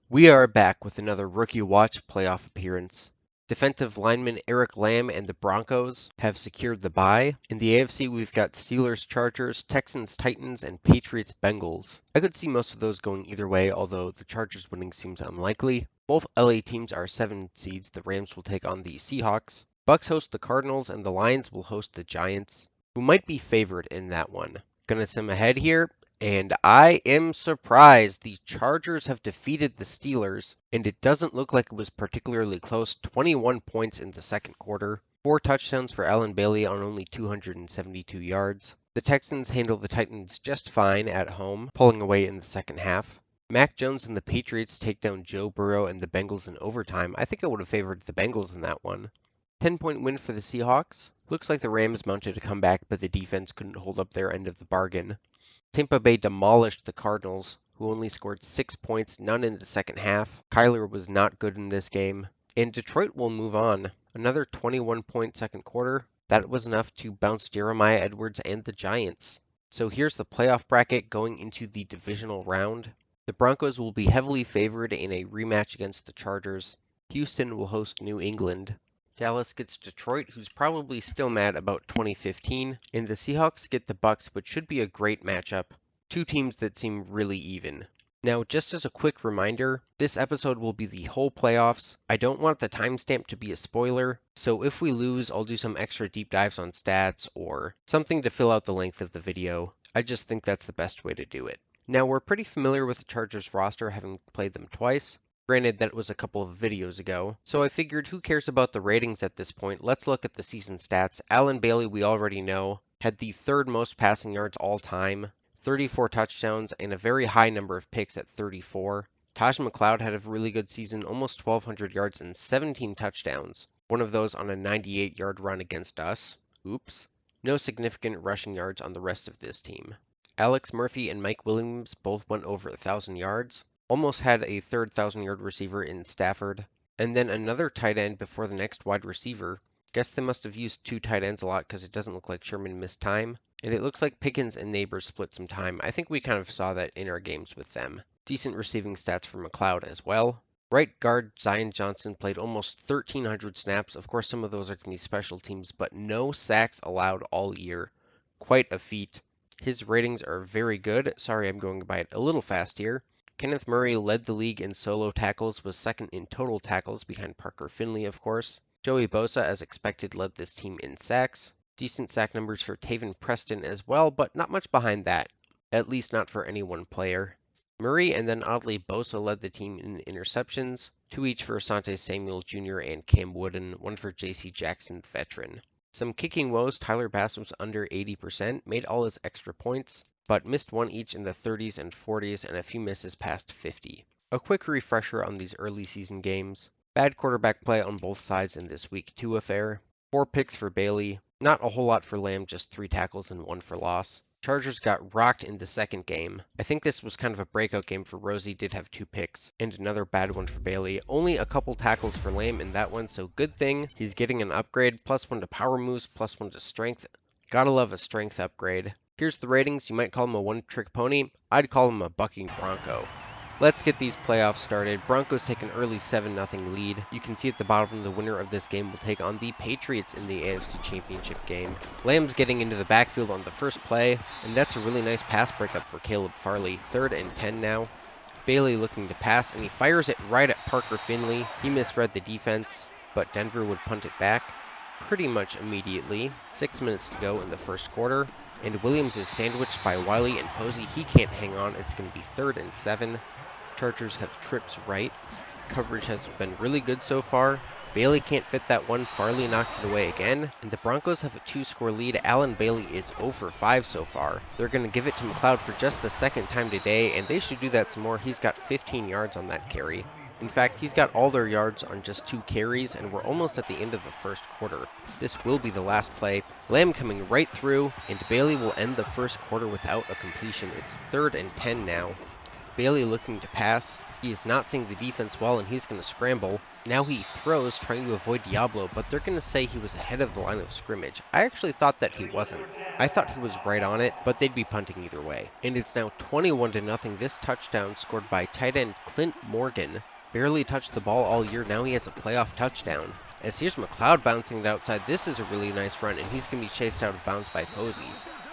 We are back with another Rookie Watch playoff appearance. Defensive lineman Eric Lamb and the Broncos have secured the bye. In the AFC, we've got Steelers, Chargers, Texans, Titans, and Patriots, Bengals. I could see most of those going either way, although the Chargers winning seems unlikely. Both LA teams are 7 seeds. The Rams will take on the Seahawks. Bucks host the Cardinals, and the Lions will host the Giants, who might be favored in that one. Gonna sim ahead here. And I am surprised the Chargers have defeated the Steelers, and it doesn't look like it was particularly close. 21 points in the second quarter, 4 touchdowns for Allen Bailey on only 272 yards. The Texans handle the Titans just fine at home, pulling away in the second half. Mac Jones and the Patriots take down Joe Burrow and the Bengals in overtime. I think I would have favored the Bengals in that one. 10-point win for the Seahawks. Looks like the Rams mounted a comeback, but the defense couldn't hold up their end of the bargain. Tampa Bay demolished the Cardinals, who only scored 6 points, none in the second half. Kyler was not good in this game. And Detroit will move on. Another 21-point second quarter. That was enough to bounce Jeremiah Edwards and the Giants. So here's the playoff bracket going into the divisional round. The Broncos will be heavily favored in a rematch against the Chargers. Houston will host New England. Dallas gets Detroit, who's probably still mad about 2015, and the Seahawks get the Bucks, which should be a great matchup. Two teams that seem really even. Now, just as a quick reminder, this episode will be the whole playoffs. I don't want the timestamp to be a spoiler, so if we lose, I'll do some extra deep dives on stats or something to fill out the length of the video. I just think that's the best way to do it. Now, we're pretty familiar with the Chargers roster, having played them twice. Granted, that was a couple of videos ago, so I figured who cares about the ratings at this point. Let's look at the season stats. Allen Bailey, we already know, had the third most passing yards all time, 34 touchdowns, and a very high number of picks at 34. Taj McLeod had a really good season, almost 1,200 yards and 17 touchdowns, one of those on a 98-yard run against us. Oops. No significant rushing yards on the rest of this team. Alex Murphy and Mike Williams both went over 1,000 yards. Almost had a third 1,000-yard receiver in Stafford, and then another tight end before the next wide receiver. Guess they must have used 2 tight ends a lot because it doesn't look like Sherman missed time. And it looks like Pickens and Neighbors split some time. I think we kind of saw that in our games with them. Decent receiving stats for McLeod as well. Right guard Zion Johnson played almost 1,300 snaps. Of course, some of those are going to be special teams, but no sacks allowed all year. Quite a feat. His ratings are very good. Sorry, I'm going by it a little fast here. Kenneth Murray led the league in solo tackles, was second in total tackles behind Parker Finley, of course. Joey Bosa, as expected, led this team in sacks. Decent sack numbers for Taven Preston as well, but not much behind that. At least not for any one player. Murray and then oddly Bosa led the team in interceptions, 2 each for Asante Samuel Jr. and Cam Wooden, 1 for J.C. Jackson, veteran. Some kicking woes. Tyler Bass was under 80%, made all his extra points, but missed 1 each in the 30s and 40s and a few misses past 50. A quick refresher on these early season games. Bad quarterback play on both sides in this week 2 affair. 4 picks for Bailey. Not a whole lot for Lamb, just 3 tackles and 1 for loss. Chargers got rocked in the second game. I think this was kind of a breakout game for Rosie, did have 2 picks, and another bad one for Bailey. Only a couple tackles for Lamb in that one, so good thing he's getting an upgrade. +1 to power moves, +1 to strength. Gotta love a strength upgrade. Here's the ratings. You might call him a one-trick pony. I'd call him a bucking Bronco. Let's get these playoffs started. Broncos take an early 7-0 lead. You can see at the bottom the winner of this game will take on the Patriots in the AFC Championship game. Lamb's getting into the backfield on the first play, and that's a really nice pass breakup for Caleb Farley. 3rd and 10 now. Bailey looking to pass, and he fires it right at Parker Finley. He misread the defense, but Denver would punt it back pretty much immediately. 6 minutes to go in the first quarter, and Williams is sandwiched by Wiley and Posey. He can't hang on. It's going to be 3rd and 7. Chargers have trips right. Coverage has been really good so far. Bailey can't fit that one. Farley knocks it away again. And the Broncos have a 2-score lead. Allen Bailey is 0 for 5 so far. They're going to give it to McLeod for just the 2nd time today, and they should do that some more. He's got 15 yards on that carry. In fact, he's got all their yards on just 2 carries, and we're almost at the end of the first quarter. This will be the last play. Lamb coming right through, and Bailey will end the first quarter without a completion. It's 3rd and 10 now. Bailey looking to pass. He is not seeing the defense well, and he's going to scramble. Now he throws, trying to avoid Diablo, but they're going to say he was ahead of the line of scrimmage. I actually thought that he wasn't. I thought he was right on it, but they'd be punting either way. And it's now 21-0. This touchdown scored by tight end Clint Morgan. Barely touched the ball all year, now he has a playoff touchdown. As here's McLeod bouncing it outside, this is a really nice run, and he's going to be chased out of bounds by Posey.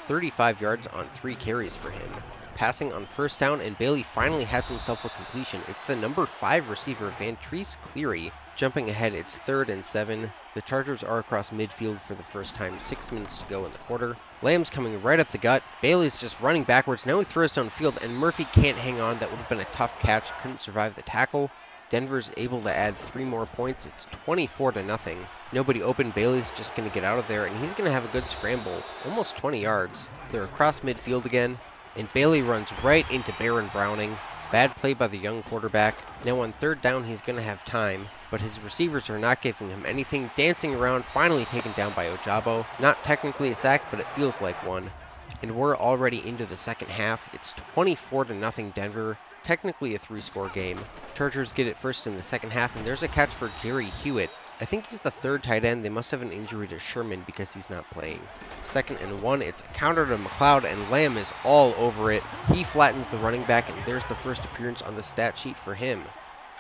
35 yards on 3 carries for him. Passing on first down, and Bailey finally has himself a completion. It's the number 5 receiver, Vantrese Cleary. Jumping ahead, it's 3rd and 7. The Chargers are across midfield for the first time, 6 minutes to go in the quarter. Lamb's coming right up the gut. Bailey's just running backwards. Now he throws downfield, and Murphy can't hang on. That would have been a tough catch. Couldn't survive the tackle. Denver's able to add 3 more points. It's 24-0. Nobody open. Bailey's just going to get out of there, and he's going to have a good scramble. Almost 20 yards. They're across midfield again, and Bailey runs right into Baron Browning. Bad play by the young quarterback. Now on 3rd down, he's going to have time, but his receivers are not giving him anything. Dancing around, finally taken down by Ojabo. Not technically a sack, but it feels like one. And we're already into the second half. It's 24-0 Denver. Technically a 3-score game. Chargers get it first in the second half, and there's a catch for Jerry Hewitt. I think he's the 3rd tight end. They must have an injury to Sherman because he's not playing. 2nd and 1. It's a counter to McLeod, and Lamb is all over it. He flattens the running back, and there's the first appearance on the stat sheet for him.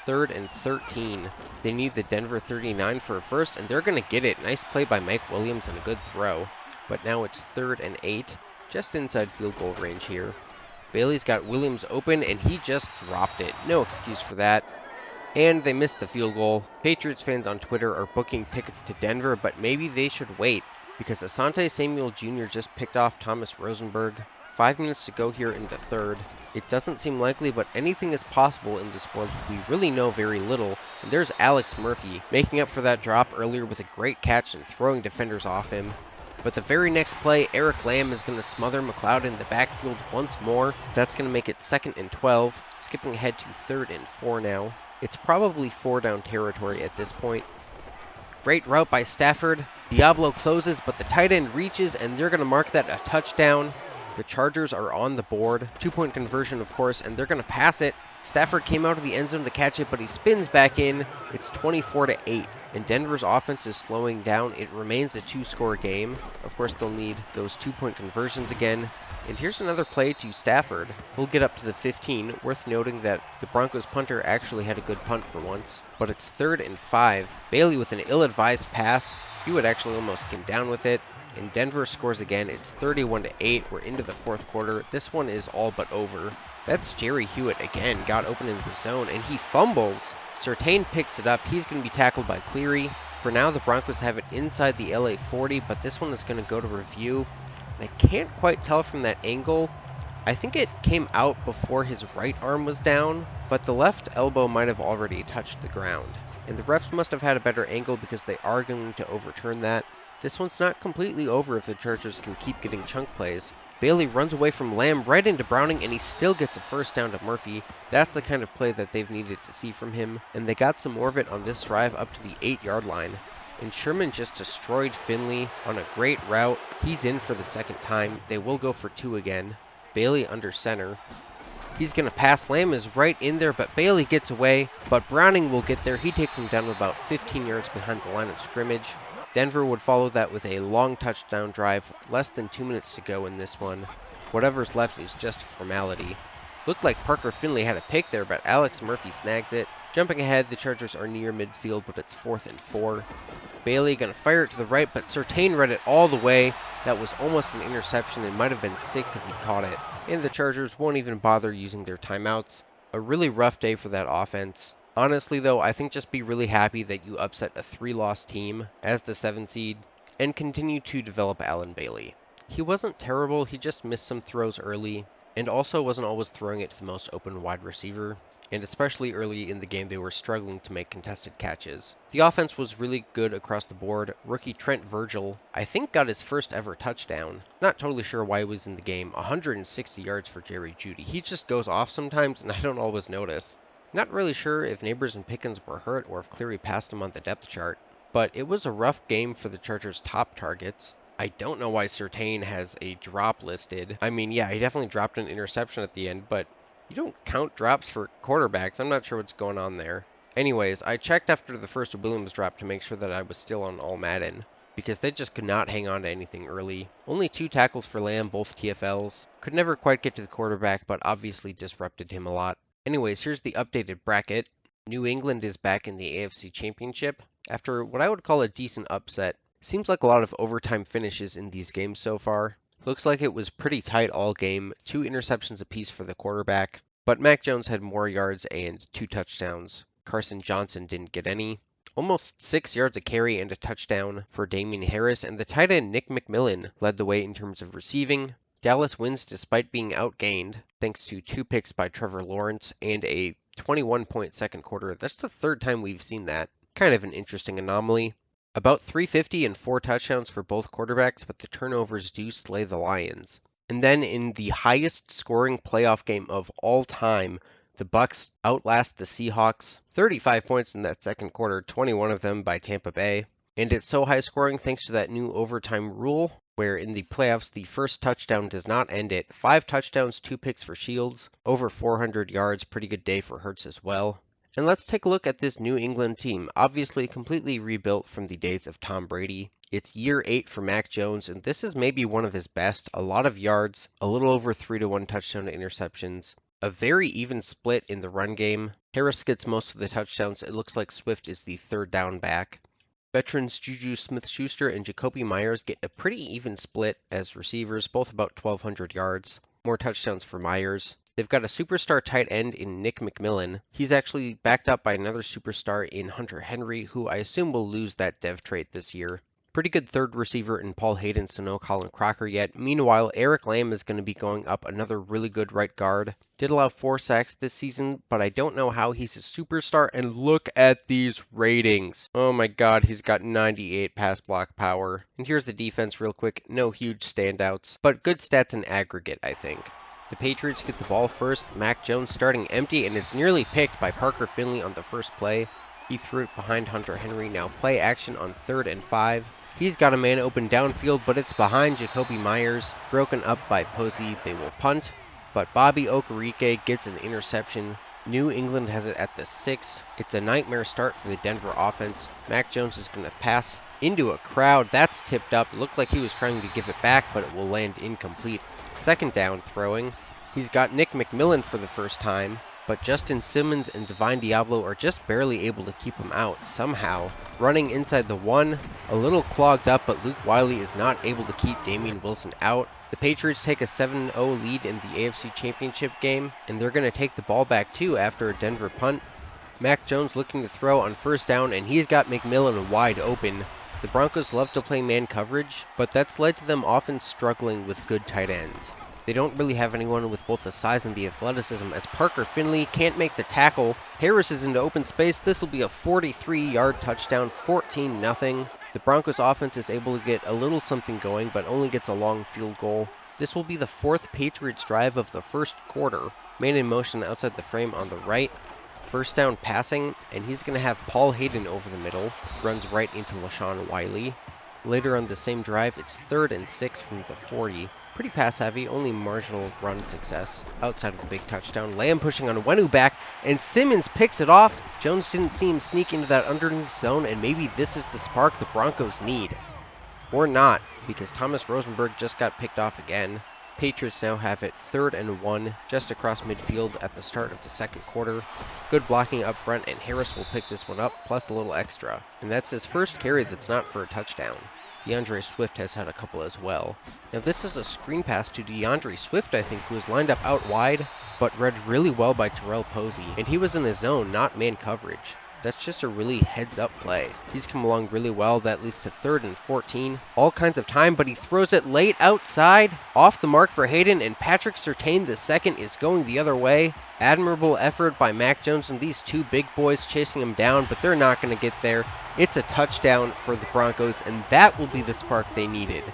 3rd and 13. They need the Denver 39 for a first, and they're going to get it. Nice play by Mike Williams and a good throw. But now it's 3rd and 8. Just inside field goal range here. Bailey's got Williams open, and he just dropped it. No excuse for that. And they missed the field goal. Patriots fans on Twitter are booking tickets to Denver, but maybe they should wait, because Asante Samuel Jr. just picked off Thomas Rosenberg. 5 minutes to go here in the 3rd. It doesn't seem likely, but anything is possible in this sport. We really know very little. And there's Alex Murphy, making up for that drop earlier with a great catch and throwing defenders off him. But the very next play, Eric Lamb is going to smother McLeod in the backfield once more. That's going to make it 2nd and 12. Skipping ahead to 3rd and 4 now. It's probably 4-down territory at this point. Great route by Stafford. Diablo closes, but the tight end reaches, and they're going to mark that a touchdown. The Chargers are on the board. 2-point conversion, of course, and they're going to pass it. Stafford came out of the end zone to catch it, but he spins back in. It's 24-8. And Denver's offense is slowing down. It remains a 2-score game. Of course, they'll need those 2-point conversions again. And here's another play to Stafford. He'll get up to the 15. Worth noting that the Broncos punter actually had a good punt for once. But it's 3rd and 5. Bailey with an ill-advised pass. Hewitt actually almost came down with it. And Denver scores again. It's 31-8. We're into the 4th quarter. This one is all but over. That's Jerry Hewitt again. Got open in the zone, and he fumbles. Surtain picks it up. He's going to be tackled by Cleary. For now, the Broncos have it inside the LA 40, but this one is going to go to review. I can't quite tell from that angle. I think it came out before his right arm was down, but the left elbow might have already touched the ground. And the refs must have had a better angle because they are going to overturn that. This one's not completely over if the Chargers can keep getting chunk plays. Bailey runs away from Lamb right into Browning, and he still gets a first down to Murphy. That's the kind of play that they've needed to see from him, and they got some more of it on this drive up to the 8-yard line. And Sherman just destroyed Finley on a great route. He's in for the 2nd time. They will go for 2 again. Bailey under center. He's going to pass. Lamb is right in there, but Bailey gets away. But Browning will get there. He takes him down about 15 yards behind the line of scrimmage. Denver would follow that with a long touchdown drive. Less than 2 minutes to go in this one. Whatever's left is just formality. Looked like Parker Finley had a pick there, but Alex Murphy snags it. Jumping ahead, the Chargers are near midfield, but it's 4th and 4. Bailey going to fire it to the right, but Surtain read it all the way. That was almost an interception. It might have been 6 if he caught it. And the Chargers won't even bother using their timeouts. A really rough day for that offense. Honestly, though, I think just be really happy that you upset a 3-loss team as the 7 seed and continue to develop Allen Bailey. He wasn't terrible, he just missed some throws early, and also wasn't always throwing it to the most open wide receiver, and especially early in the game they were struggling to make contested catches. The offense was really good across the board. Rookie Trent Virgil, I think, got his first ever touchdown. Not totally sure why he was in the game. 160 yards for Jerry Jeudy. He just goes off sometimes, and I don't always notice. Not really sure if Neighbors and Pickens were hurt or if Cleary passed him on the depth chart, but it was a rough game for the Chargers' top targets. I don't know why Surtain has a drop listed. I mean, yeah, he definitely dropped an interception at the end, but You don't count drops for quarterbacks. I'm not sure what's going on there. Anyways, I checked after the first Williams drop to make sure that I was still on all Madden, because they just could not hang on to anything early. Only 2 tackles for Lamb, both TFLs. Could never quite get to the quarterback, but obviously disrupted him a lot. Anyways, here's the updated bracket. New England is back in the AFC Championship after what I would call a decent upset. Seems like a lot of overtime finishes in these games so far. Looks like it was pretty tight all game, 2 interceptions apiece for the quarterback, but Mac Jones had more yards and 2 touchdowns. Carson Johnson didn't get any. Almost 6 yards a carry and a touchdown for Damien Harris, and the tight end Nick McMillan led the way in terms of receiving. Dallas wins despite being outgained, thanks to 2 picks by Trevor Lawrence and a 21-point second quarter. That's the 3rd time we've seen that. Kind of an interesting anomaly. About 350 and 4 touchdowns for both quarterbacks, but the turnovers do slay the Lions. And then in the highest scoring playoff game of all time, the Bucs outlast the Seahawks. 35 points in that second quarter, 21 of them by Tampa Bay. And it's so high scoring thanks to that new overtime rule, where in the playoffs the first touchdown does not end it. 5 touchdowns, 2 picks for Shields, over 400 yards, pretty good day for Hurts as well. And let's take a look at this New England team, obviously completely rebuilt from the days of Tom Brady. It's year 8 for Mac Jones, and this is maybe one of his best. A lot of yards, a little over 3-to-1 touchdown to interceptions. A very even split in the run game. Harris gets most of the touchdowns. It looks like Swift is the 3rd down back. Veterans Juju Smith-Schuster and Jacoby Myers get a pretty even split as receivers, both about 1,200 yards. More touchdowns for Myers. They've got a superstar tight end in Nick McMillan. He's actually backed up by another superstar in Hunter Henry, who I assume will lose that dev trait this year. Pretty good 3rd receiver in Paul Hayden, so no Colin Crocker yet. Meanwhile, Eric Lamb is going to be going up, another really good right guard. Did allow 4 sacks this season, but I don't know how he's a superstar. And look at these ratings. Oh my god, he's got 98 pass block power. And here's the defense real quick. No huge standouts, but good stats in aggregate, I think. The Patriots get the ball first. Mac Jones starting empty, and it's nearly picked by Parker Finley on the first play. He threw it behind Hunter Henry. Now play action on 3rd and 5. He's got a man open downfield, but it's behind Jacoby Myers. Broken up by Posey. They will punt, but Bobby Okereke gets an interception. New England has it at the 6. It's a nightmare start for the Denver offense. Mac Jones is going to pass into a crowd. That's tipped up. It looked like he was trying to give it back, but it will land incomplete. 2nd down throwing. He's got Nick McMillan for the first time, but Justin Simmons and Divine Diablo are just barely able to keep him out somehow. Running inside the 1, a little clogged up, but Luke Wiley is not able to keep Damian Wilson out. The Patriots take a 7-0 lead in the AFC Championship game, and they're going to take the ball back too after a Denver punt. Mac Jones looking to throw on 1st down, and he's got McMillan wide open. The Broncos love to play man coverage, but that's led to them often struggling with good tight ends. They don't really have anyone with both the size and the athleticism, as Parker Finley can't make the tackle. Harris is into open space. This will be a 43-yard touchdown, 14-0. The Broncos offense is able to get a little something going, but only gets a long field goal. This will be the 4th Patriots drive of the first quarter. Man in motion outside the frame on the right. 1st down passing, and he's going to have Paul Hayden over the middle. Runs right into LaShawn Wiley. Later on the same drive, it's 3rd and 6 from the 40. Pretty pass heavy, only marginal run success outside of the big touchdown. Lamb pushing on Wenu back, and Simmons picks it off. Jones didn't see him sneak into that underneath zone, and maybe this is the spark the Broncos need. Or not, because Thomas Rosenberg just got picked off again. Patriots now have it 3rd and 1, just across midfield at the start of the second quarter. Good blocking up front, and Harris will pick this one up, plus a little extra. And that's his first carry that's not for a touchdown. DeAndre Swift has had a couple as well. Now this is a screen pass to DeAndre Swift, I think, who is lined up out wide, but read really well by Terrell Posey. And he was in his zone, not man coverage. That's just a really heads-up play. He's come along really well. That leads to 3rd and 14. All kinds of time, but he throws it late outside. Off the mark for Hayden, and Patrick Surtain II is going the other way. Admirable effort by Mac Jones and these 2 big boys chasing him down, but they're not going to get there. It's a touchdown for the Broncos, and that will be the spark they needed.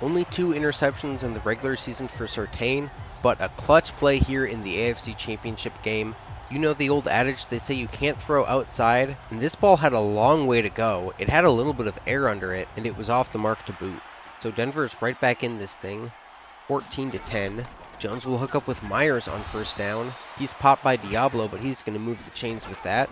Only 2 interceptions in the regular season for Surtain, but a clutch play here in the AFC Championship game. You know the old adage, they say you can't throw outside, and this ball had a long way to go. It had a little bit of air under it, and it was off the mark to boot. So Denver's right back in this thing, 14-10. Jones will hook up with Myers on first down. He's popped by Diablo, but he's going to move the chains with that.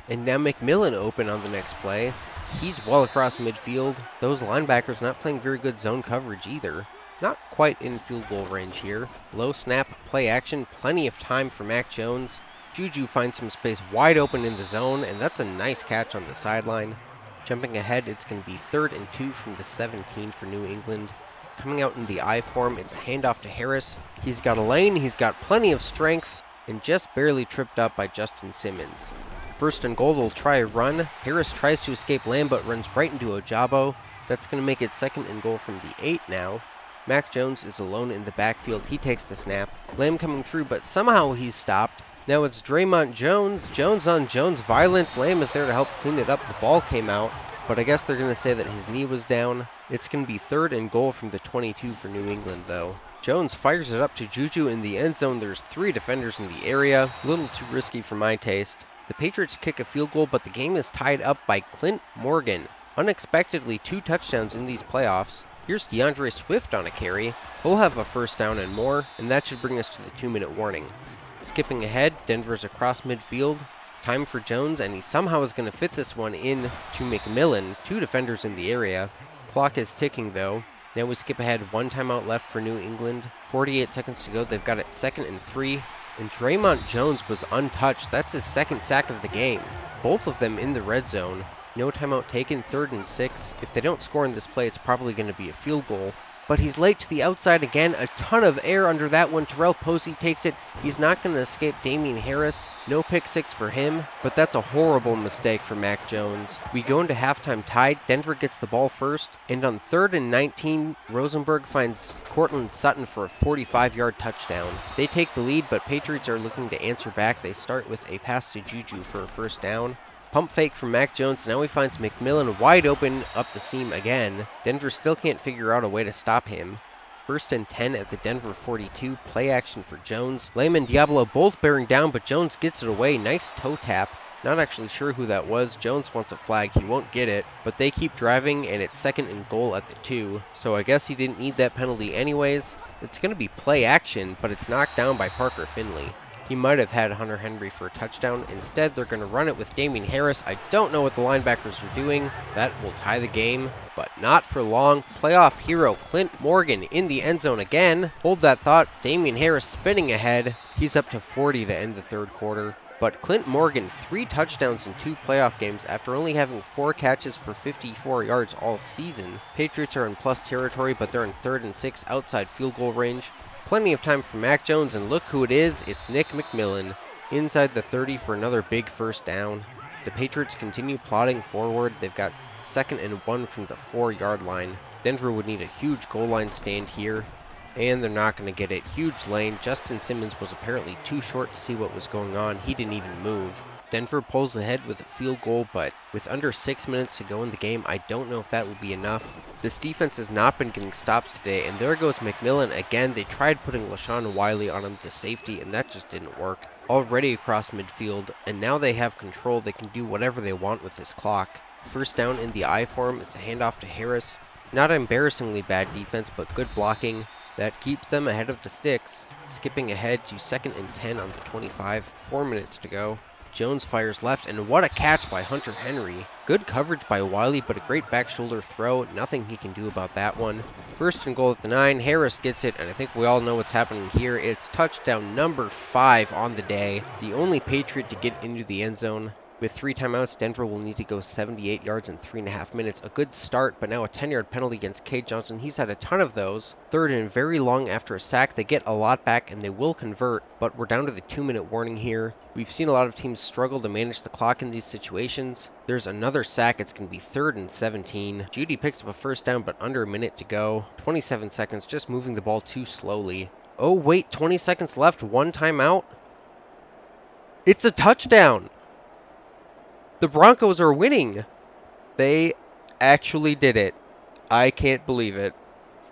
And now McMillan open on the next play. He's well across midfield. Those linebackers not playing very good zone coverage either. Not quite in field goal range here. Low snap, play action, plenty of time for Mac Jones. Juju finds some space wide open in the zone, and that's a nice catch on the sideline. Jumping ahead, it's going to be 3rd and 2 from the 17 for New England. Coming out in the I form, it's a handoff to Harris. He's got a lane, he's got plenty of strength, and just barely tripped up by Justin Simmons. 1st and goal, they'll try a run. Harris tries to escape Lamb, but runs right into Ojabo. That's going to make it 2nd and goal from the 8 now. Mac Jones is alone in the backfield. He takes the snap. Lamb coming through, but somehow he's stopped. Now it's Draymond Jones. Jones on Jones violence. Lamb is there to help clean it up. The ball came out, but I guess they're going to say that his knee was down. It's going to be 3rd and goal from the 22 for New England, though. Jones fires it up to Juju in the end zone. There's 3 defenders in the area. A little too risky for my taste. The Patriots kick a field goal, but the game is tied up by Clint Morgan. Unexpectedly, 2 touchdowns in these playoffs. Here's DeAndre Swift on a carry. He'll have a first down and more, and that should bring us to the 2-minute warning. Skipping ahead, Denver's across midfield. Time for Jones, and he somehow is going to fit this one in to McMillan. 2 defenders in the area. Clock is ticking, though. Now we skip ahead, 1 timeout left for New England. 48 seconds to go. They've got it 2nd and 3. And Draymond Jones was untouched. That's his 2nd sack of the game. Both of them in the red zone. No timeout taken, 3rd and 6. If they don't score in this play, it's probably going to be a field goal. But he's late to the outside again. A ton of air under that one. Terrell Posey takes it. He's not going to escape Damian Harris. No pick 6 for him, but that's a horrible mistake for Mac Jones. We go into halftime tied. Denver gets the ball first, and on 3rd and 19, Rosenberg finds Cortland Sutton for a 45-yard touchdown. They take the lead, but Patriots are looking to answer back. They start with a pass to Juju for a first down. Pump fake from Mac Jones. Now he finds McMillan wide open up the seam again. Denver still can't figure out a way to stop him. 1st and 10 at the Denver 42. Play action for Jones. Lamb and Diablo both bearing down, but Jones gets it away. Nice toe tap. Not actually sure who that was. Jones wants a flag. He won't get it, but they keep driving, and it's 2nd and goal at the 2. So I guess he didn't need that penalty anyways. It's going to be play action, but it's knocked down by Parker Finley. He might have had Hunter Henry for a touchdown. Instead, they're going to run it with Damian Harris. I don't know what the linebackers are doing. That will tie the game, but not for long. Playoff hero Clint Morgan in the end zone again. Hold that thought. Damian Harris spinning ahead. He's up to 40 to end the 3rd quarter. But Clint Morgan, 3 touchdowns in 2 playoff games after only having 4 catches for 54 yards all season. Patriots are in plus territory, but they're in 3rd and 6 outside field goal range. Plenty of time for Mac Jones, and look who it is. It's Nick McMillan inside the 30 for another big first down. The Patriots continue plodding forward. They've got 2nd and 1 from the 4-yard line. Denver would need a huge goal line stand here, and they're not going to get it. Huge lane. Justin Simmons was apparently too short to see what was going on. He didn't even move. Denver pulls ahead with a field goal, but with under 6 minutes to go in the game, I don't know if that will be enough. This defense has not been getting stops today, and there goes McMillan again. They tried putting LaShawn Wiley on him to safety, and that just didn't work. Already across midfield, and now they have control. They can do whatever they want with this clock. First down in the I form, it's a handoff to Harris. Not embarrassingly bad defense, but good blocking. That keeps them ahead of the sticks. Skipping ahead to 2nd and 10 on the 25, 4 minutes to go. Jones fires left, and what a catch by Hunter Henry. Good coverage by Wiley, but a great back shoulder throw. Nothing he can do about that one. 1st and goal at the 9. Harris gets it, and I think we all know what's happening here. It's touchdown number 5 on the day. The only Patriot to get into the end zone. With 3 timeouts, Denver will need to go 78 yards in 3.5 minutes. A good start, but now a 10-yard penalty against Cade Johnson. He's had a ton of those. 3rd and very long after a sack. They get a lot back, and they will convert, but we're down to the 2-minute warning here. We've seen a lot of teams struggle to manage the clock in these situations. There's another sack. It's going to be 3rd and 17. Judy picks up a first down, but under a minute to go. 27 seconds, just moving the ball too slowly. Oh, wait, 20 seconds left. 1 timeout. It's a touchdown! The Broncos are winning. They actually did it. I can't believe it.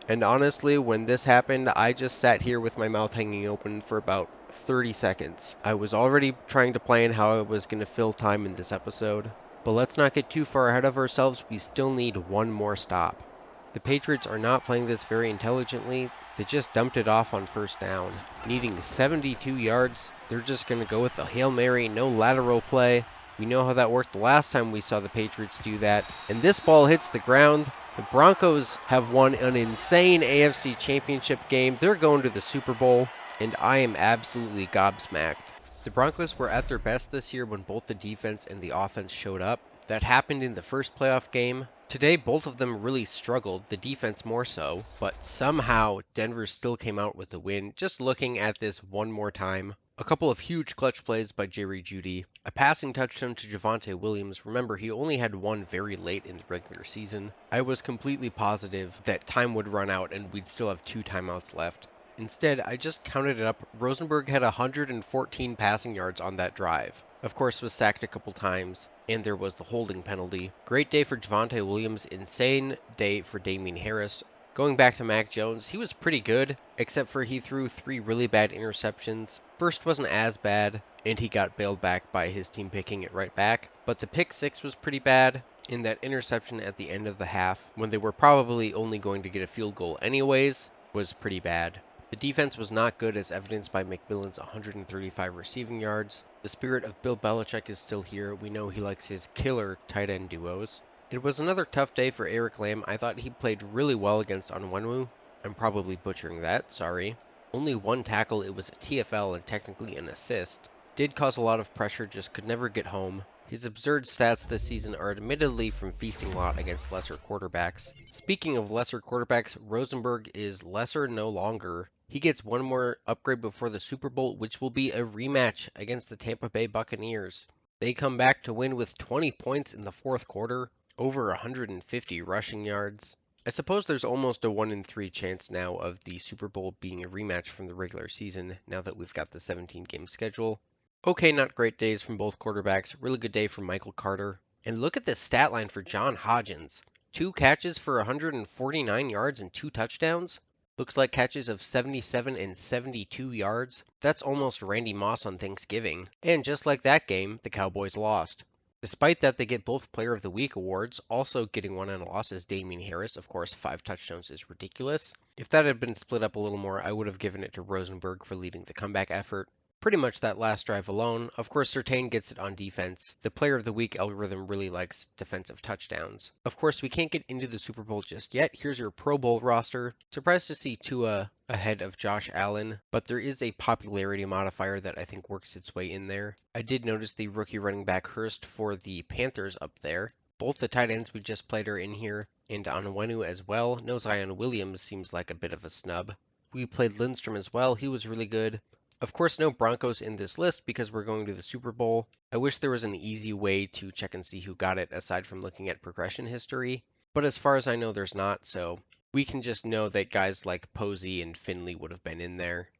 And honestly, when this happened, I just sat here with my mouth hanging open for about 30 seconds. I was already trying to plan how I was going to fill time in this episode. But let's not get too far ahead of ourselves. We still need one more stop. The Patriots are not playing this very intelligently. They just dumped it off on first down. Needing 72 yards, they're just going to go with the Hail Mary, no lateral play. We know how that worked the last time we saw the Patriots do that. And this ball hits the ground. The Broncos have won an insane AFC Championship game. They're going to the Super Bowl, and I am absolutely gobsmacked. The Broncos were at their best this year when both the defense and the offense showed up. That happened in the first playoff game. Today, both of them really struggled, the defense more so, but somehow Denver still came out with the win. Just looking at this one more time, a couple of huge clutch plays by Jerry Jeudy, a passing touchdown to Javonte Williams. Remember, he only had one very late in the regular season. I was completely positive that time would run out and we'd still have 2 timeouts left. Instead, I just counted it up. Rosenberg had 114 passing yards on that drive. Of course, was sacked a couple times, and there was the holding penalty. Great day for Javonte Williams, insane day for Damien Harris. Going back to Mac Jones, he was pretty good, except for he threw 3 really bad interceptions. First wasn't as bad, and he got bailed back by his team picking it right back. But the pick 6 was pretty bad, in that interception at the end of the half, when they were probably only going to get a field goal anyways, was pretty bad. The defense was not good, as evidenced by McMillan's 135 receiving yards. The spirit of Bill Belichick is still here. We know he likes his killer tight end duos. It was another tough day for Eric Lamb. I thought he played really well against Onwenu. I'm probably butchering that, sorry. Only 1 tackle, it was a TFL and technically an assist. Did cause a lot of pressure, just could never get home. His absurd stats this season are admittedly from feasting a lot against lesser quarterbacks. Speaking of lesser quarterbacks, Rosenberg is lesser no longer. He gets one more upgrade before the Super Bowl, which will be a rematch against the Tampa Bay Buccaneers. They come back to win with 20 points in the 4th quarter, over 150 rushing yards. I suppose there's almost a 1 in 3 chance now of the Super Bowl being a rematch from the regular season, now that we've got the 17-game schedule. Okay, not great days from both quarterbacks. Really good day from Michael Carter. And look at this stat line for John Hodgins. 2 catches for 149 yards and 2 touchdowns. Looks like catches of 77 and 72 yards. That's almost Randy Moss on Thanksgiving. And just like that game, the Cowboys lost. Despite that, they get both Player of the Week awards. Also getting one on a loss is Damien Harris. Of course, 5 touchdowns is ridiculous. If that had been split up a little more, I would have given it to Rosenberg for leading the comeback effort. Pretty much that last drive alone. Of course, Surtain gets it on defense. The Player of the Week algorithm really likes defensive touchdowns. Of course, we can't get into the Super Bowl just yet. Here's your Pro Bowl roster. Surprised to see Tua ahead of Josh Allen, but there is a popularity modifier that I think works its way in there. I did notice the rookie running back Hurst for the Panthers up there. Both the tight ends we just played are in here, and Onwenu as well. No Zion Williams seems like a bit of a snub. We played Lindstrom as well. He was really good. Of course, no Broncos in this list because we're going to the Super Bowl. I wish there was an easy way to check and see who got it aside from looking at progression history, but as far as I know, there's not, so we can just know that guys like Posey and Finley would have been in there.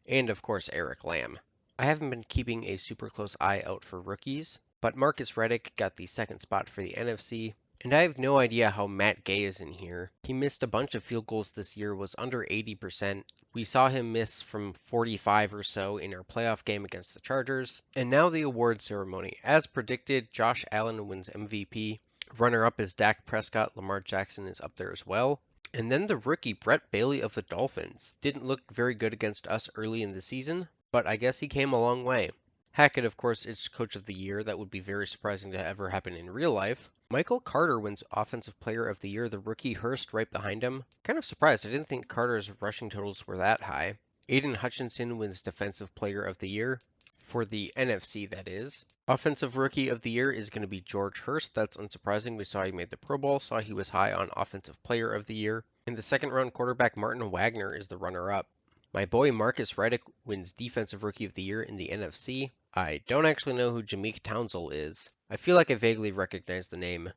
And of course, Eric Lamb. I haven't been keeping a super close eye out for rookies, but Marcus Reddick got the 2nd spot for the NFC. And I have no idea how Matt Gay is in here. He missed a bunch of field goals this year, was under 80%. We saw him miss from 45 or so in our playoff game against the Chargers. And now the award ceremony. As predicted, Josh Allen wins MVP. Runner-up is Dak Prescott. Lamar Jackson is up there as well. And then the rookie Brett Bailey of the Dolphins. Didn't look very good against us early in the season, but I guess he came a long way. Hackett, of course, is Coach of the Year. That would be very surprising to ever happen in real life. Michael Carter wins Offensive Player of the Year. The rookie Hurst right behind him. Kind of surprised. I didn't think Carter's rushing totals were that high. Aiden Hutchinson wins Defensive Player of the Year. For the NFC, that is. Offensive Rookie of the Year is going to be George Hurst. That's unsurprising. We saw he made the Pro Bowl. Saw he was high on Offensive Player of the Year. In the 2nd round, quarterback Martin Wagner is the runner-up. My boy Marcus Reddick wins Defensive Rookie of the Year in the NFC. I don't actually know who Jameek Townsell is. I feel like I vaguely recognize the name.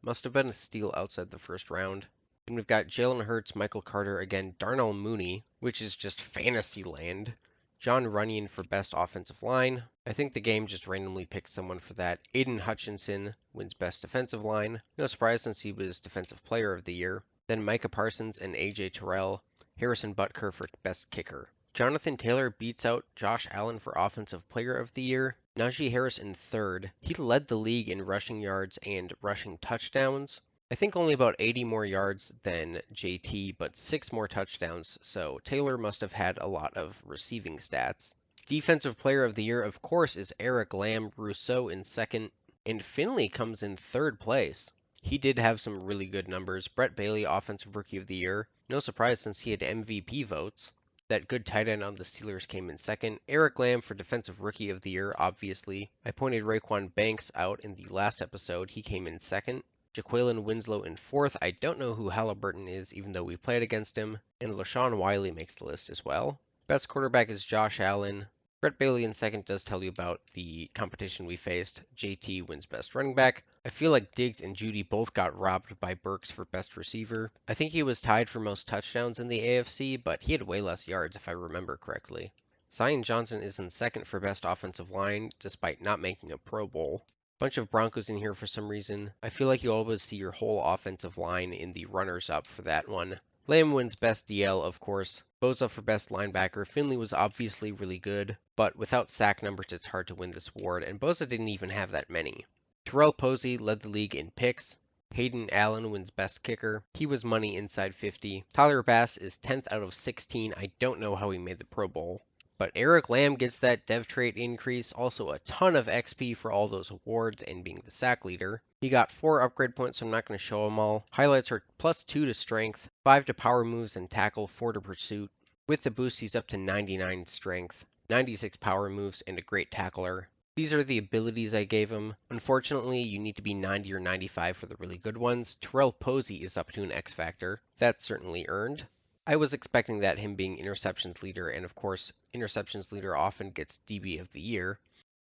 Must have been a steal outside the 1st round. Then we've got Jalen Hurts, Michael Carter, again, Darnell Mooney, which is just fantasy land. John Runyon for Best Offensive Line. I think the game just randomly picked someone for that. Aiden Hutchinson wins Best Defensive Line. No surprise since he was Defensive Player of the Year. Then Micah Parsons and AJ Terrell. Harrison Butker for Best Kicker. Jonathan Taylor beats out Josh Allen for Offensive Player of the Year. Najee Harris in 3rd. He led the league in rushing yards and rushing touchdowns. I think only about 80 more yards than JT, but 6 more touchdowns, so Taylor must have had a lot of receiving stats. Defensive Player of the Year, of course, is Eric Lamb, Rousseau in second, and Finley comes in third place. He did have some really good numbers. Brett Bailey, Offensive Rookie of the Year. No surprise since he had MVP votes. That good tight end on the Steelers came in second. Eric Lamb for Defensive Rookie of the Year, obviously. I pointed Raekwon Banks out in the last episode. He came in second. Jaquelin Winslow in fourth. I don't know who Halliburton is, even though we played against him. And LaShawn Wiley makes the list as well. Best quarterback is Josh Allen. Brett Bailey in second does tell you about the competition we faced. JT wins best running back. I feel like Diggs and Judy both got robbed by Burks for best receiver. I think he was tied for most touchdowns in the AFC, but he had way less yards if I remember correctly. Zion Johnson is in second for best offensive line, despite not making a Pro Bowl. Bunch of Broncos in here for some reason. I feel like you always see your whole offensive line in the runners-up for that one. Lamb wins best DL, of course. Bosa for best linebacker. Finley was obviously really good, but without sack numbers, it's hard to win this award, and Bosa didn't even have that many. Terrell Posey led the league in picks. Hayden Allen wins best kicker. He was money inside 50. Tyler Bass is 10th out of 16. I don't know how he made the Pro Bowl. But Eric Lamb gets that dev trait increase, also a ton of XP for all those awards and being the sack leader. He got 4 upgrade points, so I'm not going to show them all. Highlights are +2 to strength, 5 to power moves and tackle, 4 to pursuit. With the boost, he's up to 99 strength, 96 power moves, and a great tackler. These are the abilities I gave him. Unfortunately, you need to be 90 or 95 for the really good ones. Terrell Posey is up to an X Factor. That's certainly earned. I was expecting that, him being interceptions leader, and of course, interceptions leader often gets DB of the year.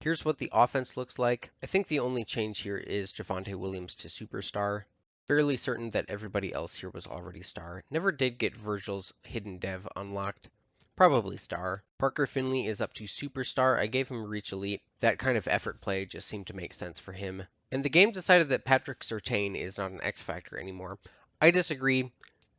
Here's what the offense looks like. I think the only change here is Javonte Williams to superstar. Fairly certain that everybody else here was already star. Never did get Virgil's hidden dev unlocked. Probably star. Parker Finley is up to superstar. I gave him reach elite. That kind of effort play just seemed to make sense for him. And the game decided that Patrick Surtain is not an X Factor anymore. I disagree.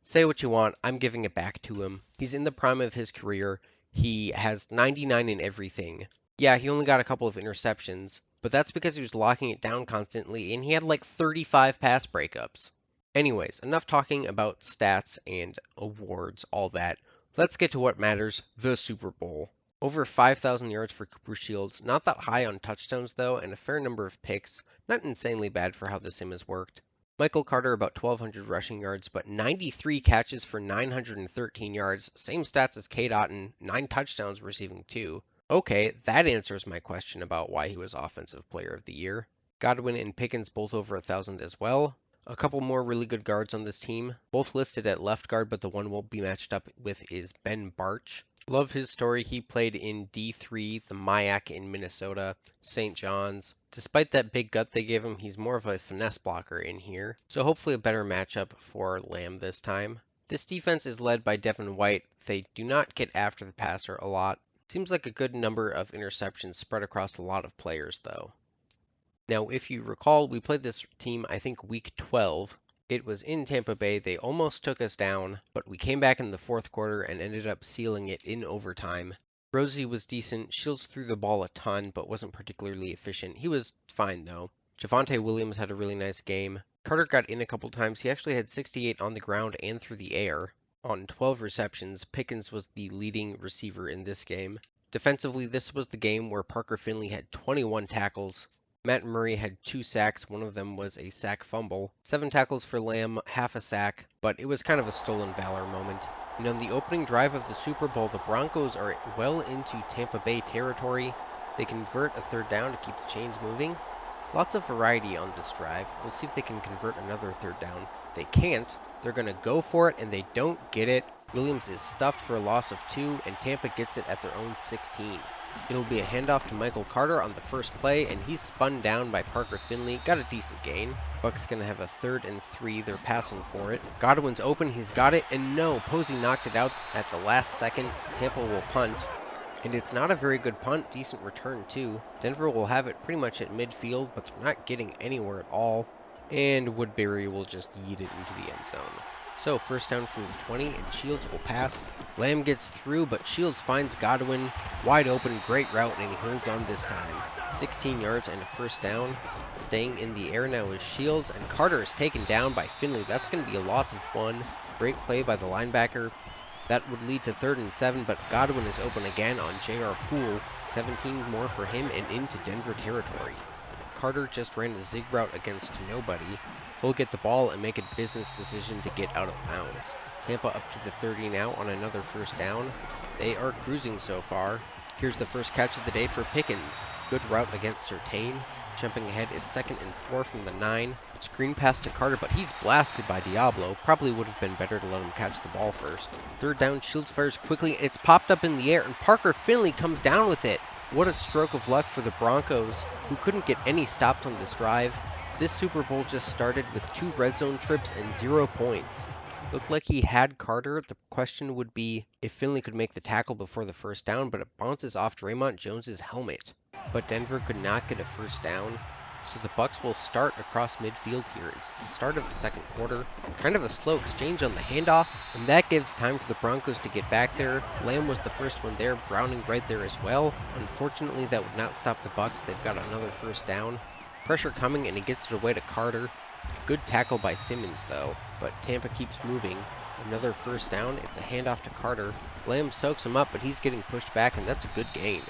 Say what you want, I'm giving it back to him. He's in the prime of his career. He has 99 in everything. Yeah, he only got a couple of interceptions, but that's because he was locking it down constantly, and he had like 35 pass breakups. Anyways, enough talking about stats and awards, all that. Let's get to what matters, the Super Bowl. Over 5,000 yards for Cooper Shields, not that high on touchdowns though, and a fair number of picks, not insanely bad for how the sim has worked. Michael Carter about 1,200 rushing yards, but 93 catches for 913 yards. Same stats as K. Dotton, 9 touchdowns receiving 2. Okay, that answers my question about why he was Offensive Player of the Year. Godwin and Pickens both over 1,000 as well. A couple more really good guards on this team. Both listed at left guard, but the one we'll be matched up with is Ben Barch. Love his story. He played in D3, the MIAC in Minnesota, St. John's. Despite that big gut they gave him, he's more of a finesse blocker in here. So hopefully a better matchup for Lamb this time. This defense is led by Devin White. They do not get after the passer a lot. Seems like a good number of interceptions spread across a lot of players though. Now if you recall, we played this team I think week 12. It was in Tampa Bay. They almost took us down, but we came back in the fourth quarter and ended up sealing it in overtime. Rosie was decent. Shields threw the ball a ton, but wasn't particularly efficient. He was fine, though. Javonte Williams had a really nice game. Carter got in a couple times. He actually had 68 on the ground and through the air. On 12 receptions, Pickens was the leading receiver in this game. Defensively, this was the game where Parker Finley had 21 tackles. Matt Murray had 2 sacks, one of them was a sack fumble. 7 tackles for Lamb, half a sack, but it was kind of a stolen valor moment. And on the opening drive of the Super Bowl, the Broncos are well into Tampa Bay territory. They convert a third down to keep the chains moving. Lots of variety on this drive. We'll see if they can convert another third down. They can't. They're going to go for it, and they don't get it. Williams is stuffed for a loss of 2, and Tampa gets it at their own 16. It'll be a handoff to Michael Carter on the first play, and he's spun down by Parker Finley. Got a decent gain. Bucks gonna have a 3rd and 3. They're passing for it. Godwin's open. He's got it. And no, Posey knocked it out at the last second. Tampa will punt. And it's not a very good punt. Decent return, too. Denver will have it pretty much at midfield, but they're not getting anywhere at all. And Woodbury will just yeet it into the end zone. So first down from the 20, and Shields will pass. Lamb gets through, but Shields finds Godwin wide open, great route, and he holds on this time. 16 yards and a first down. Staying in the air now is Shields, and Carter is taken down by Finley. That's going to be a loss of 1. Great play by the linebacker. That would lead to 3rd and 7, but Godwin is open again on J.R. Poole. 17 more for him and into Denver territory. Carter just ran a zig route against nobody. He'll get the ball and make a business decision to get out of bounds. Tampa up to the 30 now on another first down. They are cruising so far. Here's the first catch of the day for Pickens. Good route against Surtain. Jumping ahead, it's 2nd and 4 from the 9. Screen pass to Carter, but he's blasted by Diablo. Probably would have been better to let him catch the ball first. 3rd down, Shields fires quickly. It's popped up in the air, and Parker Finley comes down with it. What a stroke of luck for the Broncos, who couldn't get any stops on this drive. This Super Bowl just started with 2 red zone trips and 0 points. Looked like he had Carter. The question would be if Finley could make the tackle before the first down, but it bounces off Draymond Jones's helmet. But Denver could not get a first down, so the Bucs will start across midfield here. It's the start of the second quarter. Kind of a slow exchange on the handoff, and that gives time for the Broncos to get back there. Lamb was the first one there, Browning right there as well. Unfortunately, that would not stop the Bucs. They've got another first down. Pressure coming, and he gets it away to Carter. Good tackle by Simmons, though, but Tampa keeps moving. Another first down. It's a handoff to Carter. Lamb soaks him up, but he's getting pushed back, and that's a good gain.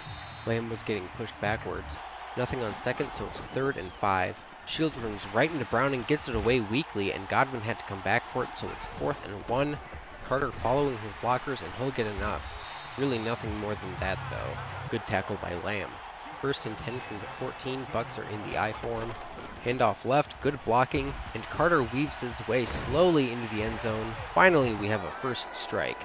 Lamb was getting pushed backwards. Nothing on second, so it's 3rd and 5. Shields runs right into Browning, gets it away weakly, and Godwin had to come back for it, so it's 4th and 1. Carter following his blockers, and he'll get enough. Really nothing more than that, though. Good tackle by Lamb. 1st and 10 from the 14. Bucs are in the I form. Handoff left, good blocking, and Carter weaves his way slowly into the end zone. Finally, we have a first strike.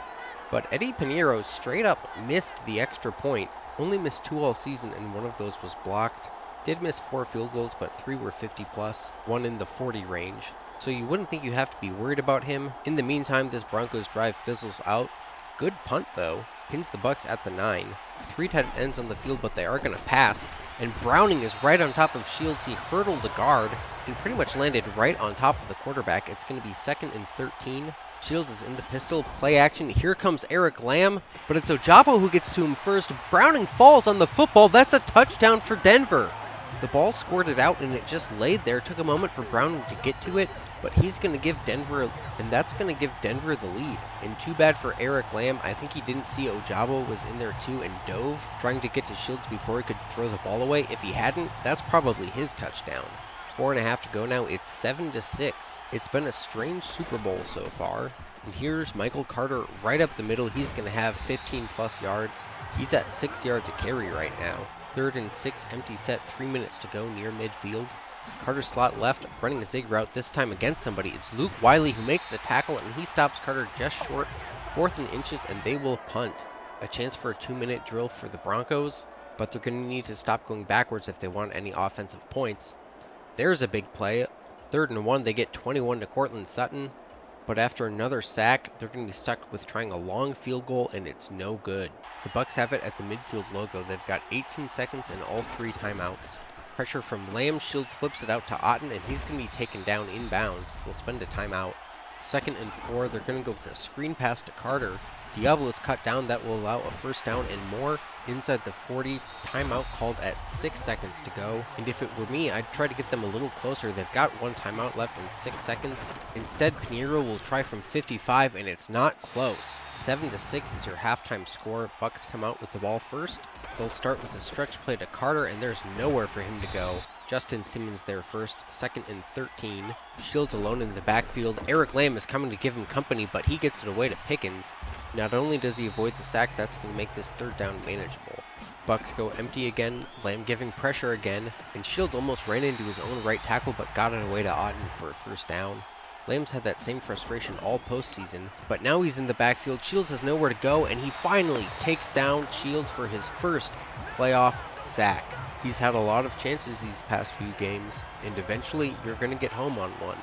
But Eddie Pinheiro straight up missed the extra point. Only missed 2 all season, and 1 of those was blocked. Did miss 4 field goals, but 3 were 50 plus, 1 in the 40 range. So you wouldn't think you have to be worried about him. In the meantime, this Broncos drive fizzles out. Good punt though. Pins the Bucs at the 9. 3 tight ends on the field, but they are going to pass. And Browning is right on top of Shields. He hurdled the guard and pretty much landed right on top of the quarterback. It's going to be 2nd and 13. Shields is in the pistol, play action. Here comes Eric Lamb, but it's Ojabo who gets to him first. Browning falls on the football. That's a touchdown for Denver. The ball squirted out and it just laid there. Took a moment for Browning to get to it, but he's going to give Denver, and that's going to give Denver the lead. And too bad for Eric Lamb. I think he didn't see Ojabo was in there too and dove, trying to get to Shields before he could throw the ball away. If he hadn't, that's probably his touchdown. 4.5 to go now. It's 7-6. It's been a strange Super Bowl so far. And here's Michael Carter right up the middle. He's going to have 15 plus yards. He's at 6 yards a carry right now. 3rd and 6, empty set, 3 minutes to go near midfield. Carter slot left, running a zig route, this time against somebody. It's Luke Wiley who makes the tackle, and he stops Carter just short. 4th and inches, and they will punt. A chance for a 2-minute drill for the Broncos, but they're going to need to stop going backwards if they want any offensive points. There's a big play. 3rd and 1, they get 21 to Cortland Sutton. But after another sack, they're going to be stuck with trying a long field goal, and it's no good. The Bucs have it at the midfield logo. They've got 18 seconds and all 3 timeouts. Pressure from Lamb. Shields flips it out to Otten, and he's going to be taken down inbounds. They'll spend a timeout. 2nd and 4, they're going to go with a screen pass to Carter. Diablo's cut down. That will allow a first down and more. Inside the 40, timeout called at 6 seconds to go. And if it were me, I'd try to get them a little closer. They've got 1 timeout left in 6 seconds. Instead, Pinheiro will try from 55, and it's not close. 7-6 is your halftime score. Bucs come out with the ball first. They'll start with a stretch play to Carter, and there's nowhere for him to go. Justin Simmons there first, 2nd and 13. Shields alone in the backfield. Eric Lamb is coming to give him company, but he gets it away to Pickens. Not only does he avoid the sack, that's going to make this 3rd down manageable. Bucs go empty again, Lamb giving pressure again, and Shields almost ran into his own right tackle, but got it away to Otten for a first down. Lamb's had that same frustration all postseason, but now he's in the backfield. Shields has nowhere to go, and he finally takes down Shields for his first playoff sack. He's had a lot of chances these past few games, and eventually you're going to get home on one.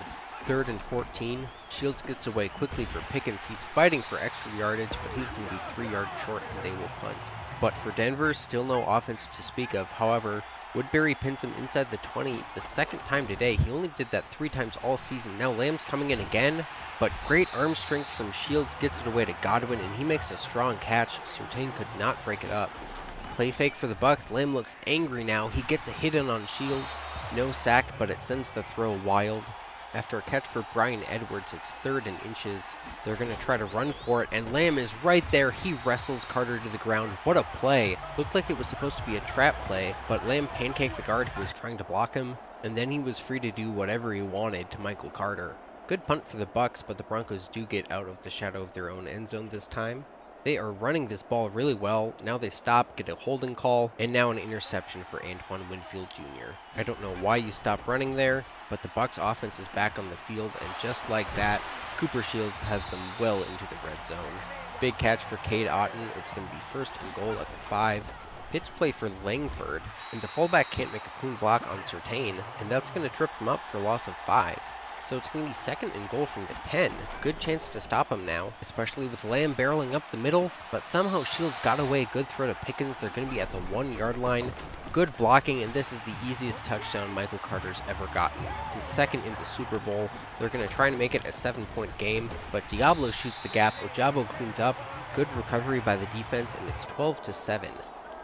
3rd and 14, Shields gets away quickly for Pickens. He's fighting for extra yardage, but he's going to be 3 yards short, and they will punt. But for Denver, still no offense to speak of. However, Woodbury pins him inside the 20 the second time today. He only did that 3 times all season. Now Lamb's coming in again, but great arm strength from Shields gets it away to Godwin, and he makes a strong catch. Surtain could not break it up. Play fake for the Bucks. Lamb looks angry now. He gets a hit in on Shields. No sack, but it sends the throw wild. After a catch for Brian Edwards, it's 3rd and inches. They're going to try to run for it, and Lamb is right there. He wrestles Carter to the ground. What a play. Looked like it was supposed to be a trap play, but Lamb pancaked the guard who was trying to block him, and then he was free to do whatever he wanted to Michael Carter. Good punt for the Bucks, but the Broncos do get out of the shadow of their own end zone this time. They are running this ball really well. Now they stop, get a holding call, and now an interception for Antoine Winfield Jr. I don't know why you stopped running there, but the Bucks offense is back on the field, and just like that, Cooper Shields has them well into the red zone. Big catch for Cade Otton. It's going to be 1st and goal at the 5. Pitch play for Langford, and the fullback can't make a clean block on Surtain, and that's going to trip him up for loss of 5. So it's going to be 2nd and goal from the 10. Good chance to stop him now, especially with Lamb barreling up the middle, but somehow Shields got away. Good throw to Pickens. They're going to be at the 1-yard line. Good blocking, and this is the easiest touchdown Michael Carter's ever gotten. His 2nd in the Super Bowl. They're going to try and make it a 7-point game, but Diablo shoots the gap. Ojabo cleans up. Good recovery by the defense, and it's 12-7.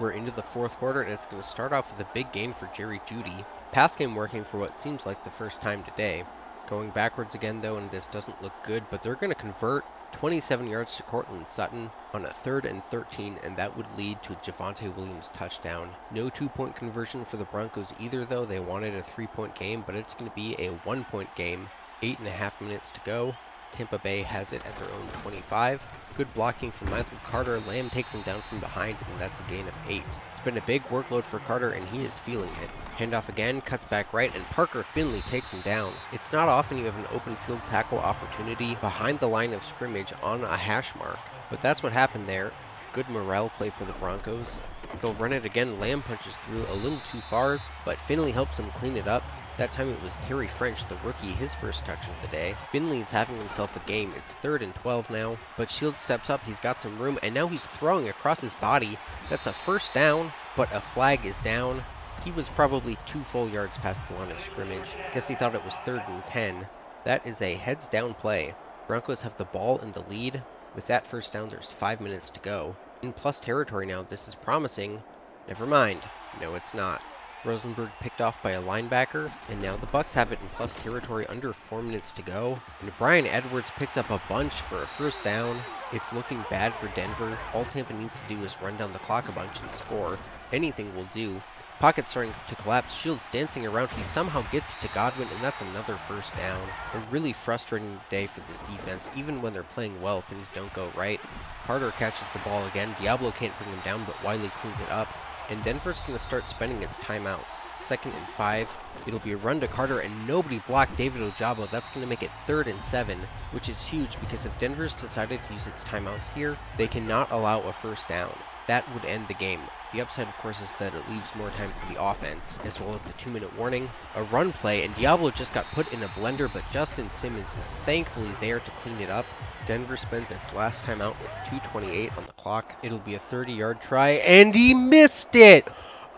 We're into the 4th quarter, and it's going to start off with a big gain for Jerry Jeudy. Pass game working for what seems like the first time today. Going backwards again though, and this doesn't look good, but they're going to convert 27 yards to Cortland Sutton on a 3rd and 13, and that would lead to a Javonte Williams touchdown. No 2-point conversion for the Broncos either though. They wanted a 3-point game, but it's going to be a 1-point game. 8.5 minutes to go. Tampa Bay has it at their own 25. Good blocking from Michael Carter. Lamb takes him down from behind, and that's a gain of 8. It's been a big workload for Carter, and he is feeling it. Handoff again, cuts back right, and Parker Finley takes him down. It's not often you have an open field tackle opportunity behind the line of scrimmage on a hash mark, but that's what happened there. Good morale play for the Broncos. They'll run it again. Lamb punches through a little too far, but Finley helps him clean it up. That time it was Terry French, the rookie, his first touch of the day. Finley's having himself a game. It's 3rd and 12 now, but Shields steps up. He's got some room, and now he's throwing across his body. That's a 1st down, but a flag is down. He was probably 2 full yards past the line of scrimmage. Guess he thought it was 3rd and 10. That is a heads down play. Broncos have the ball in the lead. With that 1st down, there's 5 minutes to go. In plus territory now. This is promising. Never mind. No, it's not. Rosenberg picked off by a linebacker, and now the Bucks have it in plus territory under 4 minutes to go. And Brian Edwards picks up a bunch for a 1st down. It's looking bad for Denver. All Tampa needs to do is run down the clock a bunch and score. Anything will do. Pocket starting to collapse. Shields dancing around. He somehow gets it to Godwin, and that's another 1st down. A really frustrating day for this defense. Even when they're playing well, things don't go right. Carter catches the ball again. Diablo can't bring him down, but Wiley cleans it up. And Denver's going to start spending its timeouts. 2nd and 5. It'll be a run to Carter, and nobody blocked David Ojabo. That's going to make it 3rd and 7, which is huge because if Denver's decided to use its timeouts here, they cannot allow a 1st down. That would end the game. The upside, of course, is that it leaves more time for the offense, as well as the 2-minute warning. A run play, and Diablo just got put in a blender, but Justin Simmons is thankfully there to clean it up. Denver spends its last timeout with 2:28 on the clock. It'll be a 30-yard try, and he missed it!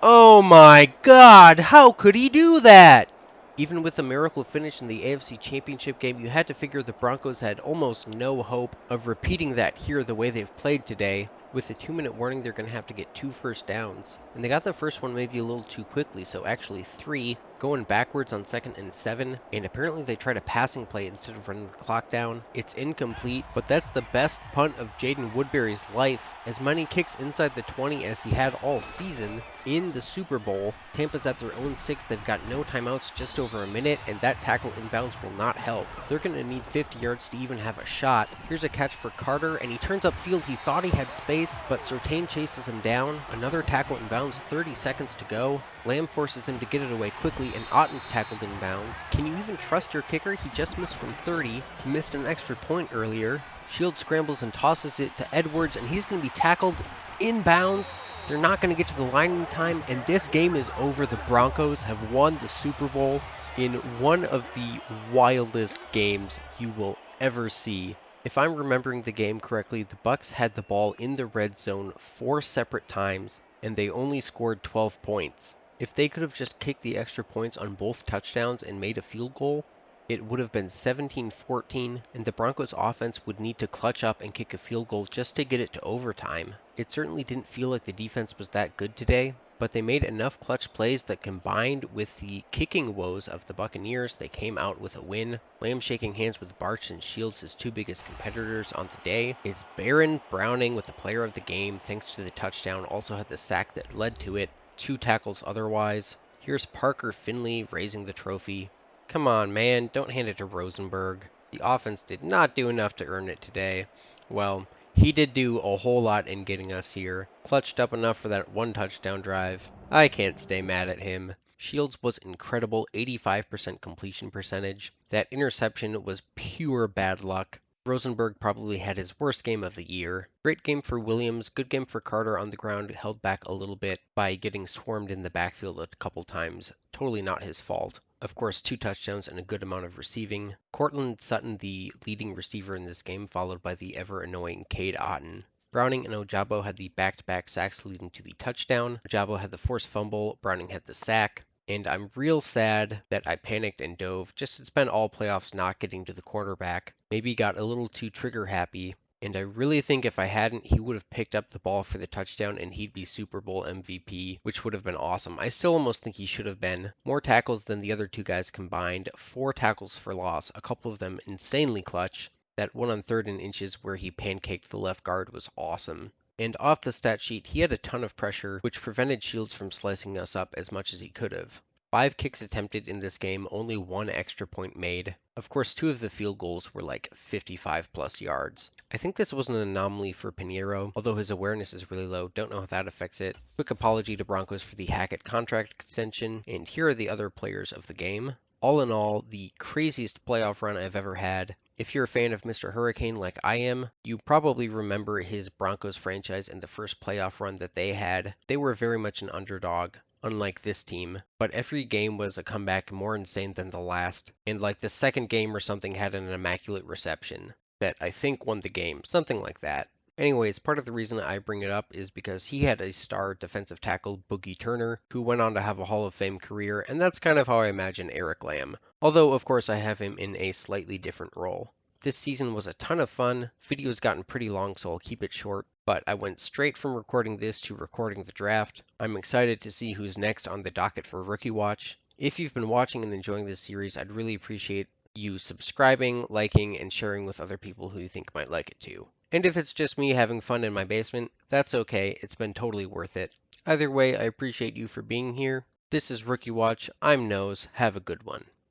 Oh my god, how could he do that? Even with a miracle finish in the AFC Championship game, you had to figure the Broncos had almost no hope of repeating that here the way they've played today. With the 2-minute warning, they're going to have to get 2 1st downs. And they got the first one maybe a little too quickly, so actually 3, going backwards on 2nd and 7. And apparently they tried a passing play instead of running the clock down. It's incomplete, but that's the best punt of Jaden Woodbury's life. As many kicks inside the 20 as he had all season in the Super Bowl. Tampa's at their own 6. They've got no timeouts, just over a minute, and that tackle inbounds will not help. They're going to need 50 yards to even have a shot. Here's a catch for Carter, and he turns upfield. He thought he had space, but Surtain chases him down. Another tackle inbounds, 30 seconds to go. Lamb forces him to get it away quickly, and Otton's tackled inbounds. Can you even trust your kicker? He just missed from 30. He missed an extra point earlier. Shields scrambles and tosses it to Edwards, and he's going to be tackled inbounds. They're not going to get to the line in time, and this game is over. The Broncos have won the Super Bowl in one of the wildest games you will ever see. If I'm remembering the game correctly, the Bucks had the ball in the red zone 4 separate times, and they only scored 12 points. If they could have just kicked the extra points on both touchdowns and made a field goal, it would have been 17-14, and the Broncos offense would need to clutch up and kick a field goal just to get it to overtime. It certainly didn't feel like the defense was that good today, but they made enough clutch plays that combined with the kicking woes of the Buccaneers, they came out with a win. Lamb shaking hands with Barch and Shields, his two biggest competitors on the day. Is Baron Browning with the player of the game thanks to the touchdown, also had the sack that led to it, 2 tackles otherwise. Here's Parker Finley raising the trophy. Come on, man, don't hand it to Rosenberg. The offense did not do enough to earn it today. Well, he did do a whole lot in getting us here. Clutched up enough for that 1 touchdown drive. I can't stay mad at him. Shields was incredible, 85% completion percentage. That interception was pure bad luck. Rosenberg probably had his worst game of the year. Great game for Williams, good game for Carter on the ground, held back a little bit by getting swarmed in the backfield a couple times. Totally not his fault. Of course, 2 touchdowns and a good amount of receiving. Cortland Sutton, the leading receiver in this game, followed by the ever-annoying Cade Otton. Browning and Ojabo had the back-to-back sacks leading to the touchdown. Ojabo had the forced fumble, Browning had the sack. And I'm real sad that I panicked and dove. Just had spent all playoffs not getting to the quarterback. Maybe got a little too trigger happy. And I really think if I hadn't, he would have picked up the ball for the touchdown and he'd be Super Bowl MVP, which would have been awesome. I still almost think he should have been. More tackles than the other 2 guys combined. 4 tackles for loss, a couple of them insanely clutch. That one on 3rd and inches where he pancaked the left guard was awesome. And off the stat sheet, he had a ton of pressure, which prevented Shields from slicing us up as much as he could have. 5 kicks attempted in this game, only 1 extra point made. Of course, 2 of the field goals were like 55 plus yards. I think this was an anomaly for Pinheiro, although his awareness is really low. Don't know how that affects it. Quick apology to Broncos for the Hackett contract extension, and here are the other players of the game. All in all, the craziest playoff run I've ever had. If you're a fan of Mr. Hurricane like I am, you probably remember his Broncos franchise and the first playoff run that they had. They were very much an underdog, unlike this team, but every game was a comeback more insane than the last, and like the second game or something had an immaculate reception that I think won the game, something like that. Anyways, part of the reason I bring it up is because he had a star defensive tackle, Boogie Turner, who went on to have a Hall of Fame career, and that's kind of how I imagine Eric Lamb. Although, of course, I have him in a slightly different role. This season was a ton of fun. Video's gotten pretty long, so I'll keep it short, but I went straight from recording this to recording the draft. I'm excited to see who's next on the docket for Rookie Watch. If you've been watching and enjoying this series, I'd really appreciate you subscribing, liking, and sharing with other people who you think might like it too. And if it's just me having fun in my basement, that's okay, it's been totally worth it. Either way, I appreciate you for being here. This is Rookie Watch, I'm Nose, have a good one.